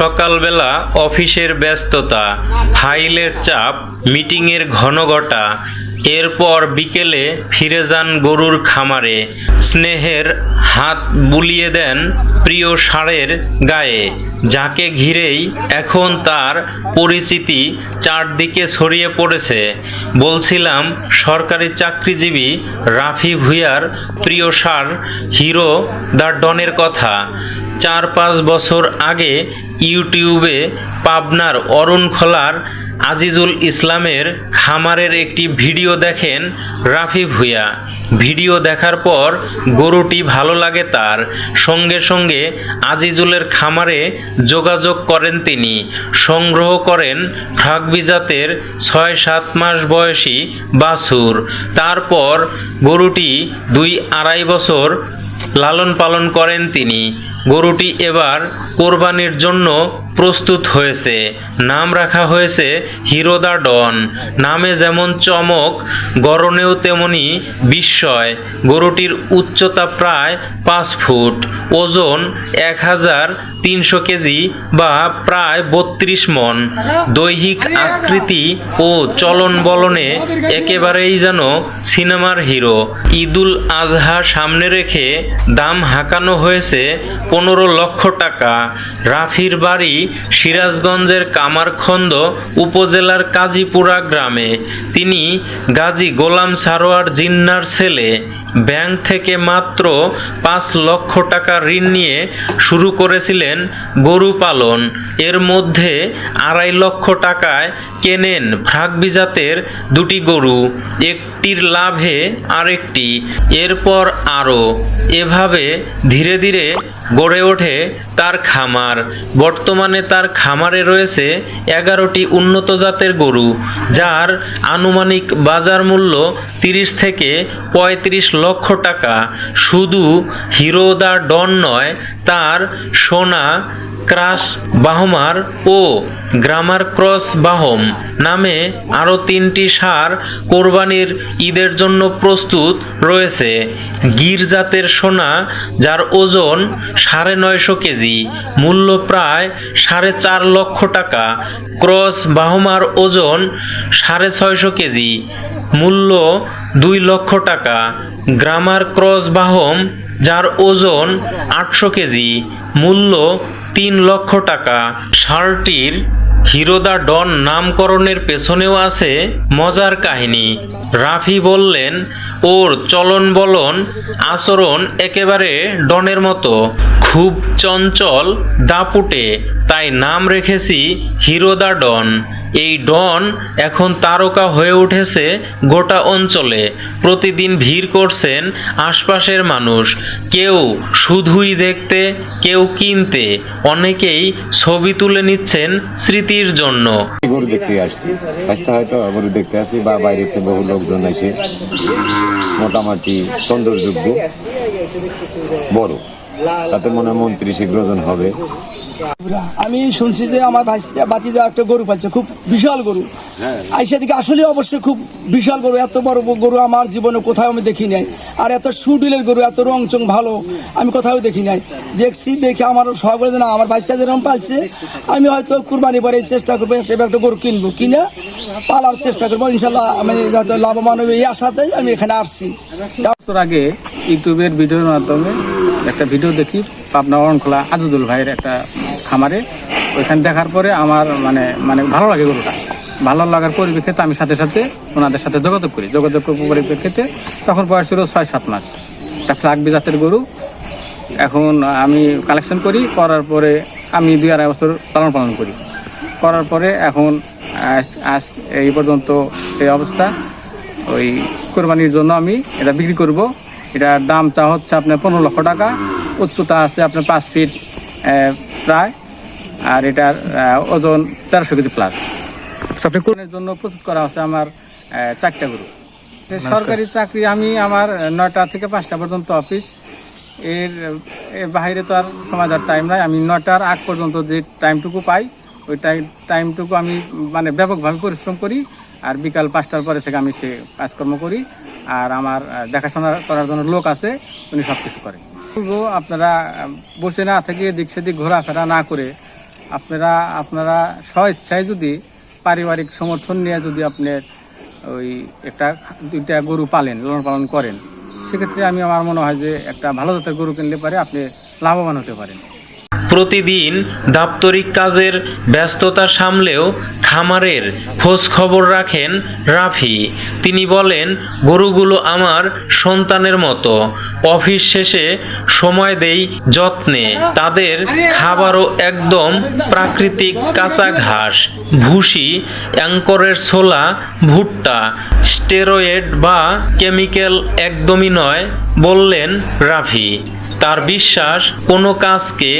সকালবেলা অফিসের ব্যস্ততা, ফাইলের চাপ, মিটিংয়ের ঘনঘটা। এরপর বিকেলে ফিরে যান গরুর খামারে। স্নেহের হাত বুলিয়ে দেন প্রিয় ষাঁড়ের গায়ে, যাকে ঘিরেই এখন তার পরিচিতি চারদিকে ছড়িয়ে পড়েছে। বলছিলাম সরকারি চাকরিজীবী রাফি ভূঁইয়ার প্রিয় ষাঁড় হিরো দ্য ডনের কথা। 4-5 বছর আগে ইউটিউবে পাবনার অরুণখোলার আজিজুল ইসলামের খামারের একটি ভিডিও দেখেন রাফি ভূঁইয়া। ভিডিও দেখার পর গরুটি ভালো লাগে তার। সঙ্গে সঙ্গে আজিজুলের খামারে যোগাযোগ করেন তিনি। সংগ্রহ করেন ফ্রাগবি জাতের 6-7 মাস বয়সী বাছুর। তারপর গরুটি 2-2.5 বছর লালন পালন করেন তিনি। গরুটি এবার কোরবানির জন্য প্রস্তুত হয়েছে। নাম রাখা হয়েছে হিরো দ্য ডন। নামে যেমন চমক, গড়নেও তেমনি বিস্ময়। গরুটির উচ্চতা প্রায় 5 ফুট, ওজন 1300 কেজি বা প্রায় 32 মন। দৈহিক আকৃতি ও চলন বলনে একেবারেই যেন সিনেমার হিরো। ঈদুল আজহা সামনে রেখে দাম হাঁকানো হয়েছে 15 লক্ষ টাকা। রাফির বাড়ি সিরাজগঞ্জের কামারখন্দ উপজেলার কাজীপুরা গ্রামে। তিনি গাজী গোলাম সারোয়ার জিন্নার ছেলে। ব্যাংক থেকে মাত্র 5 লক্ষ টাকা ঋণ নিয়ে শুরু করেছিলেন গরু পালন। এর মধ্যে 2.5 লক্ষ টাকায় কেনেন ফ্রাগবি জাতের 2টি গরু, একটির লাভে আরেকটি, এরপর আরও। এভাবে ধীরে ধীরে গড়ে ওঠে তার খামার। বর্তমানে তার খামারে রয়েছে 11টি উন্নত জাতের গরু, যার আনুমানিক বাজার মূল্য 30 থেকে 35 লক্ষ টাকা। শুধু হিরো দ্য ডন নয়, তার সোনা, ক্রাস বাহমার ও গ্রামার ক্রস বাহম নামে আরও 3টি ষাঁড় কোরবানির ঈদের জন্য প্রস্তুত রয়েছে। গির জাতের সোনা, যার ওজন 950 কেজি, মূল্য প্রায় 4.5 লক্ষ টাকা। ক্রস বাহমার ওজন 650 কেজি, মূল্য 2 লক্ষ টাকা। গ্রামার ক্রস বাহম, যার ওজন 800 কেজি, মূল্য 3 লক্ষ টাকা। ষাঁড়টির হিরো দ্য ডন নামকরণের পেছনেও আছে মজার কাহিনী। রাফি বললেন, ওর চলন বলন আচরণ একেবারে ডনের মতো, খুব চঞ্চল দাপুটে, তাই নাম রেখেছি হিরো দ্য ডন। এই ডন এখন তারকা হয়ে উঠেছে গোটা অঞ্চলে। প্রতিদিন ভিড় করছেন আশপাশের মানুষ, কেউ শুধুই দেখতে, কেউ কিনতে, অনেকেই ছবি তুলে নিচ্ছেন স্মৃতির জন্য। গরু দেখতে আসছি, রাস্তা হয়তো গরু দেখতে আসি বা বাইরে থেকে বহু লোকজন আসে। মোটামুটি সৌন্দর্যযোগ্য বড়, তাতে মনে হয় 29 ওজন হবে। আমি শুনছি যে আমার বাতিজা একটা গরু পাচ্ছে, খুব বিশাল গরু। আইসা দিকে আসলে অবশ্যই খুব বিশাল গরু। এত বড় গরু আমার জীবনে কোথাও আমি দেখি নাই। আর এত সুডিলের গরু, এত রং চং ভালো আমি কোথাও দেখি নাই। দেখছি, দেখে আমার সব বলে না, আমার বাচ্চা যেরকম পালছে, আমি হয়তো কুরবানি পরে চেষ্টা করবো একটা গরু কিনবো, কিনে পালার চেষ্টা করবো ইনশাল্লাহ। আমি হয়তো লাভবান হবে এই আশাতেই আমি এখানে আসছি। বছর আগে ইউটিউবের ভিডিওর মাধ্যমে একটা ভিডিও দেখি পাবনা অরণখোলা আজিজুল ভাইয়ের একটা খামারে। ওইখানে দেখার পরে আমার মানে ভালো লাগে গরুটা। ভালো লাগার পরিপ্রেক্ষিতে আমি সাথে সাথে ওনাদের সাথে যোগাযোগ করি। পরিপ্রেক্ষিতে তখন বয়স ছিল 6-7 মাস। একটা ফ্রাগবি জাতের গরু এখন আমি কালেকশন করি। করার পরে আমি 2-2.5 বছর পালন করি। করার পরে এখন আজ এই পর্যন্ত এই অবস্থা। ওই কোরবানির জন্য আমি এটা বিক্রি করব। এটার দাম চা হচ্ছে আপনার 15 লক্ষ টাকা। উচ্চতা আছে আপনার 5 ফিট প্রায়, আর এটার ওজন 1300 কেজি প্লাস। কোরবানির জন্য প্রস্তুত করা হচ্ছে আমার 4টা গরু। সরকারি চাকরি, আমি আমার 9টা থেকে 5টা পর্যন্ত অফিস। এর বাইরে তো আর সময় দেওয়ার টাইম নাই। আমি 9টার আগ পর্যন্ত যে টাইমটুকু পাই, ওই টাইমটুকু আমি ব্যাপকভাবে পরিশ্রম করি। আর বিকাল 5টার পরে থেকে আমি সে কাজকর্ম করি। আর আমার দেখাশোনা করার জন্য লোক আছে, উনি সব কিছু করে। বলবো আপনারা বসে না থেকে এদিক সেদিক ঘোরাফেরা না করে আপনারা স্বেচ্ছায় যদি পারিবারিক সমর্থন নিয়ে যদি আপনার ওই দুইটা গরু লালন পালন করেন, সেক্ষেত্রে আমার মনে হয় যে একটা ভালো জাতের গরু কিনলে পারে আপনি লাভবান হতে পারেন। প্রতিদিন দাপ্তরিক কাজের ব্যস্ততা সামলেও খামারের খোঁজ খবর রাখেন রাফি। তিনি বলেন, গরুগুলো আমার সন্তানের মতো। অফিস শেষে সময় দেই যত্নে। তাদের খাবারও একদম প্রাকৃতিক কাঁচা ঘাস, ভুসি, অ্যাঙ্করের ছোলা, ভুট্টা। স্টেরয়েড বা কেমিক্যাল একদমই নয় বললেন রাফি। তার বিশ্বাস, কোনো কাজকে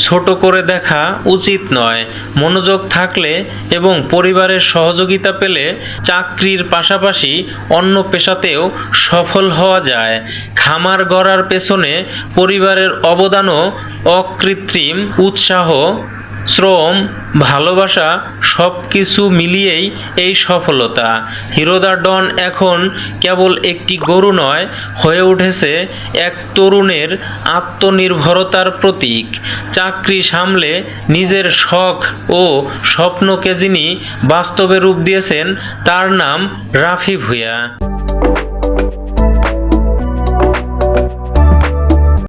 ছোট করে দেখা উচিত নয়। মনোযোগ থাকলে এবং পরিবারের সহযোগিতা পেলে চাকরির পাশাপাশি অন্য পেশাতেও সফল হওয়া যায়। খামার গড়ার পেছনে পরিবারের অবদানও অকৃত্রিম। উৎসাহ, শ্রম, ভালোবাসা সব কিছু মিলিয়েই এই সফলতা। হিরো দ্য ডন এখন কেবল একটি গরু নয়, হয়ে উঠেছে এক তরুণের আত্মনির্ভরতার প্রতীক। চাকরি সামলে নিজের শখ ও স্বপ্নকে যিনি বাস্তবে রূপ দিয়েছেন, তার নাম রাফি ভূঁইয়া।